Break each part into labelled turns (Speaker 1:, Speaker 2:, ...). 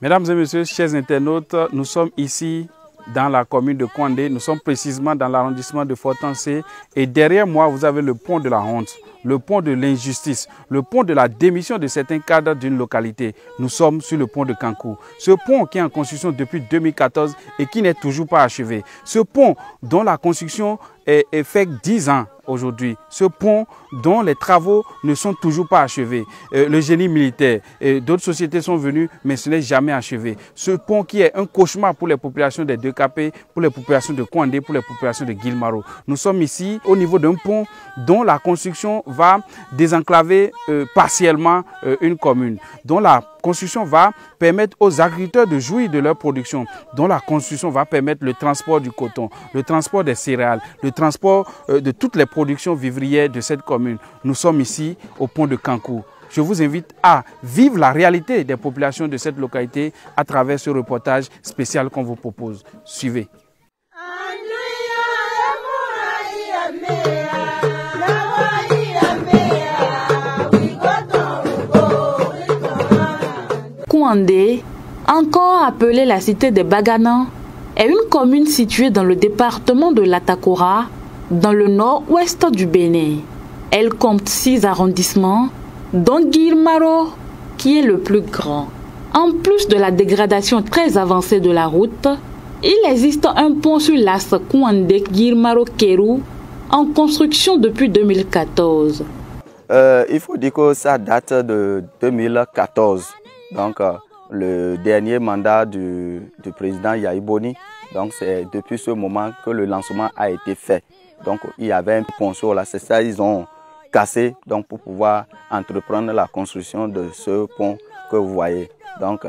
Speaker 1: Mesdames et messieurs, chers internautes, nous sommes ici dans la commune de Kouandé. Nous sommes précisément dans l'arrondissement de Fortancé. Et derrière moi, vous avez le pont de la honte, le pont de l'injustice, le pont de la démission de certains cadres d'une localité. Nous sommes sur le pont de Kankou. Ce pont qui est en construction depuis 2014 et qui n'est toujours pas achevé. Ce pont dont la construction est faite 10 ans aujourd'hui. Ce pont dont les travaux ne sont toujours pas achevés. Le génie militaire, d'autres sociétés sont venues, mais ce n'est jamais achevé. Ce pont qui est un cauchemar pour les populations des deux Capés, pour les populations de Kouandé, pour les populations de Guilmaro. Nous sommes ici au niveau d'un pont dont la construction va désenclaver partiellement une commune, dont la construction va permettre aux agriculteurs de jouir de leur production, dont la construction va permettre le transport du coton, le transport des céréales, le transport de toutes les productions vivrières de cette commune. Nous sommes ici au pont de Kankou. Je vous invite à vivre la réalité des populations de cette localité à travers ce reportage spécial qu'on vous propose. Suivez.
Speaker 2: Kouandé, encore appelée la cité des Baganans, est une commune située dans le département de l'Atakora, dans le nord-ouest du Bénin. Elle compte 6 arrondissements, dont Guilmaro, qui est le plus grand. En plus de la dégradation très avancée de la route, il existe un pont sur l'axe Kouandé-Guilmaro-Kérou en construction depuis 2014.
Speaker 3: Il faut dire que ça date de 2014. Donc, le dernier mandat du président Yahi Boni, donc c'est depuis ce moment que le lancement a été fait. Donc, il y avait un pont sur là, c'est ça, ils ont cassé donc, pour pouvoir entreprendre la construction de ce pont que vous voyez. Donc,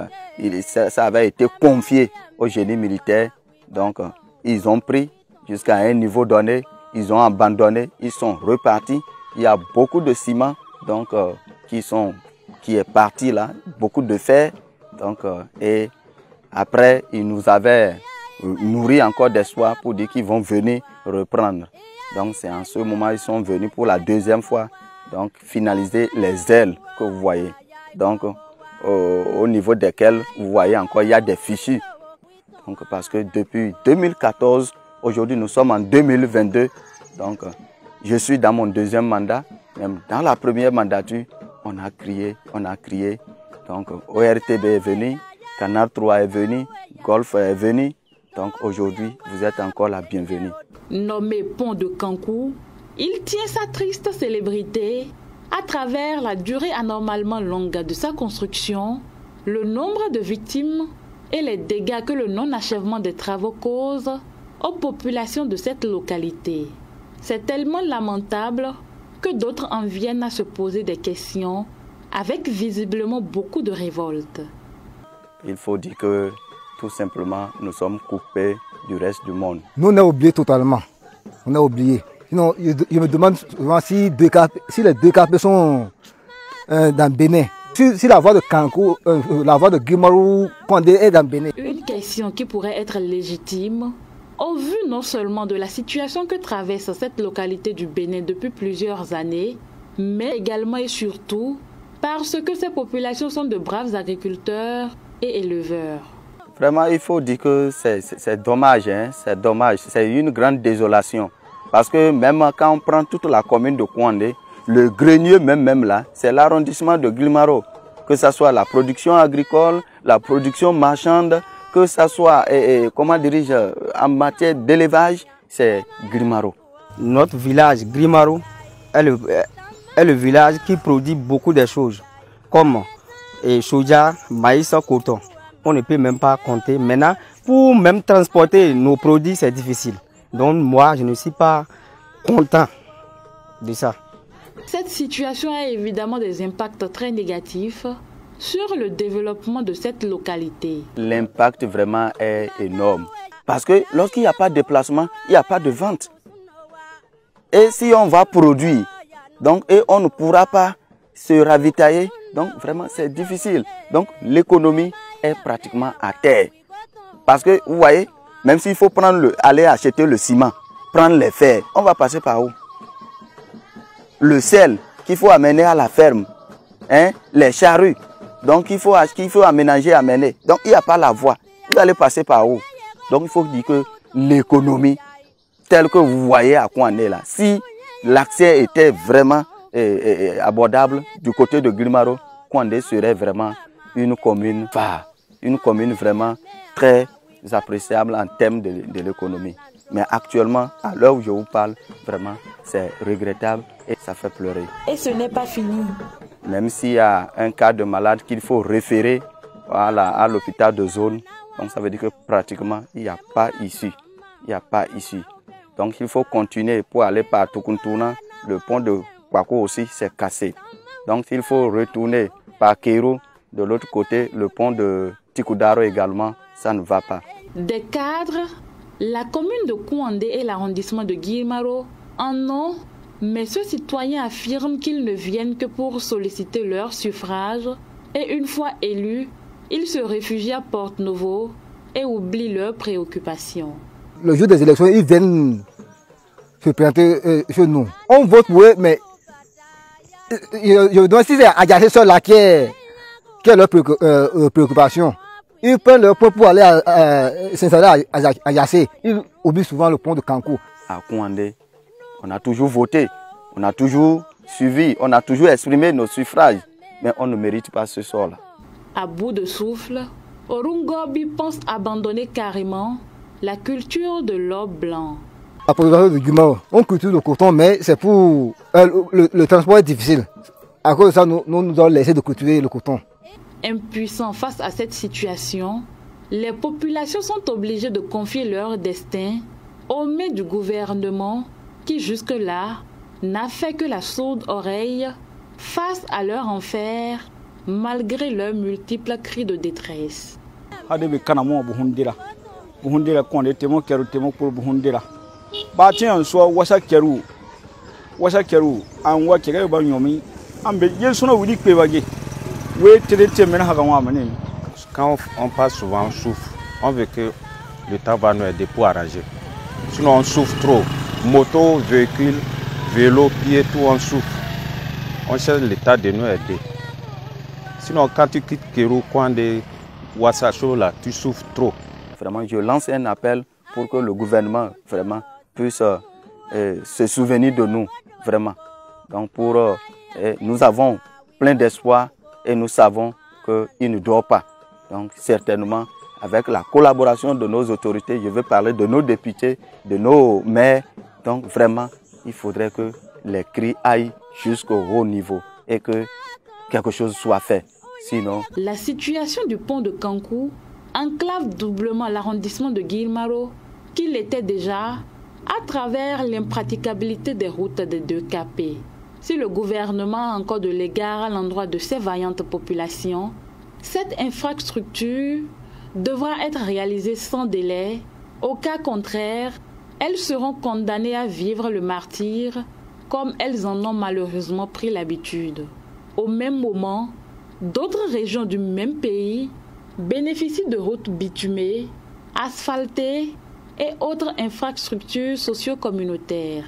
Speaker 3: ça avait été confié au génie militaire. Donc, ils ont pris jusqu'à un niveau donné, ils ont abandonné, ils sont repartis. Il y a beaucoup de ciment donc, qui est parti là, beaucoup de fer. Donc, et après, ils nous avaient nourri encore d'espoir pour dire qu'ils vont venir reprendre. Donc, c'est en ce moment ils sont venus pour la deuxième fois, donc finaliser les ailes que vous voyez. Donc, au niveau desquelles vous voyez encore, il y a des fichus. Donc, parce que depuis 2014, aujourd'hui nous sommes en 2022. Donc, je suis dans mon deuxième mandat. Même dans la première mandature, on a crié. Donc, ORTB est venu, Canal 3 est venu, Golf est venu. Donc, aujourd'hui, vous êtes encore la bienvenue.
Speaker 2: Nommé pont de Kankou, il tient sa triste célébrité à travers la durée anormalement longue de sa construction, le nombre de victimes et les dégâts que le non-achèvement des travaux cause aux populations de cette localité. C'est tellement lamentable que d'autres en viennent à se poser des questions avec visiblement beaucoup de révolte.
Speaker 3: Il faut dire que tout simplement nous sommes coupés du reste du monde.
Speaker 4: Nous on a oublié totalement. On a oublié. Sinon, je me demande souvent si les deux capés sont dans Bénin. Si la voie de Kankou, la voie de Guilmaro Kouandé est dans Bénin.
Speaker 2: Une question qui pourrait être légitime au vu non seulement de la situation que traverse cette localité du Bénin depuis plusieurs années, mais également et surtout parce que ces populations sont de braves agriculteurs et éleveurs.
Speaker 3: Vraiment, il faut dire que c'est dommage, hein? C'est dommage, c'est une grande désolation. Parce que même quand on prend toute la commune de Kouandé, le grenier même là, c'est l'arrondissement de Guilmaro. Que ce soit la production agricole, la production marchande, que ce soit, comment dirais-je, en matière d'élevage, c'est Guilmaro.
Speaker 5: Notre village, Guilmaro, est le village qui produit beaucoup de choses, comme soja, maïs, coton. On ne peut même pas compter. Maintenant, pour même transporter nos produits, c'est difficile. Donc moi, je ne suis pas content de ça.
Speaker 2: Cette situation a évidemment des impacts très négatifs sur le développement de cette localité.
Speaker 3: L'impact vraiment est énorme. Parce que lorsqu'il n'y a pas de déplacement, il n'y a pas de vente. Et si on va produire, donc, et on ne pourra pas se ravitailler, donc vraiment c'est difficile. Donc l'économie est pratiquement à terre. Parce que vous voyez, même s'il faut aller acheter le ciment, prendre les fers, on va passer par où? Le sel qu'il faut amener à la ferme, hein, les charrues, Donc il faut aménager, amener. Donc il n'y a pas la voie. Vous allez passer par où? Donc il faut dire que l'économie, telle que vous voyez à Kouandé là, si l'accès était vraiment abordable du côté de Guilmaro, Kouandé serait vraiment une commune phare, une commune vraiment très appréciable en termes de l'économie. Mais actuellement, à l'heure où je vous parle, vraiment, c'est regrettable et ça fait pleurer.
Speaker 2: Et ce n'est pas fini.
Speaker 3: Même s'il y a un cas de malade qu'il faut référer à l'hôpital de zone, donc ça veut dire que pratiquement, il n'y a pas ici. Il n'y a pas ici. Donc il faut continuer pour aller par Tukuntuna. Le pont de Kwako aussi s'est cassé. Donc il faut retourner par Kéro. De l'autre côté, le pont de Tikudaro également, ça ne va pas.
Speaker 2: Des cadres, la commune de Kouandé et l'arrondissement de Guilmaro en ont, mais ceux citoyens affirment qu'ils ne viennent que pour solliciter leur suffrage et une fois élus, ils se réfugient à Porte-Novo et oublient leurs préoccupations.
Speaker 4: Le jour des élections, ils viennent se présenter chez nous. On vote pour eux, mais je me demande si c'est Adjassé seul là qui est leur préoccupation. Ils prennent leur point pour aller s'installer à Adjassé. Ils oublient souvent le pont de Kankou.
Speaker 3: À Kouandé, on a toujours voté, on a toujours suivi, on a toujours exprimé nos suffrages, mais on ne mérite pas ce sort-là.
Speaker 2: À bout de souffle, Orungobi pense abandonner carrément la culture de l'or blanc.
Speaker 4: À Porte-Novo de Guilmaro, on cultive le coton, mais c'est pour le transport est difficile. À cause de ça, nous avons laissé de cultiver le coton.
Speaker 2: Impuissants face à cette situation, les populations sont obligées de confier leur destin aux mains du gouvernement qui jusque-là n'a fait que la sourde oreille face à leur enfer malgré leurs multiples cris de détresse.
Speaker 6: Quand on passe souvent, on souffre. On veut que l'État va nous aider pour arranger. Sinon, on souffre trop. Moto, véhicule, vélo, pied, tout, on souffre. On cherche l'État de nous aider. Sinon, quand tu quittes Kéro, Kouandé, Ouassacho, là, tu souffres trop.
Speaker 3: Vraiment, je lance un appel pour que le gouvernement vraiment puisse se souvenir de nous. Vraiment. Donc, nous avons plein d'espoir et nous savons qu'il ne dort pas. Donc, certainement, avec la collaboration de nos autorités, je veux parler de nos députés, de nos maires. Donc, vraiment, il faudrait que les cris aillent jusqu'au haut niveau et que quelque chose soit fait. Sinon...
Speaker 2: La situation du pont de Kankou enclave doublement l'arrondissement de Guilmaro, qu'il était déjà, à travers l'impraticabilité des routes des 2KP. Si le gouvernement a encore de l'égard à l'endroit de ces vaillantes populations, cette infrastructure devra être réalisée sans délai. Au cas contraire, elles seront condamnées à vivre le martyre comme elles en ont malheureusement pris l'habitude. Au même moment, d'autres régions du même pays bénéficient de routes bitumées, asphaltées et autres infrastructures socio-communautaires.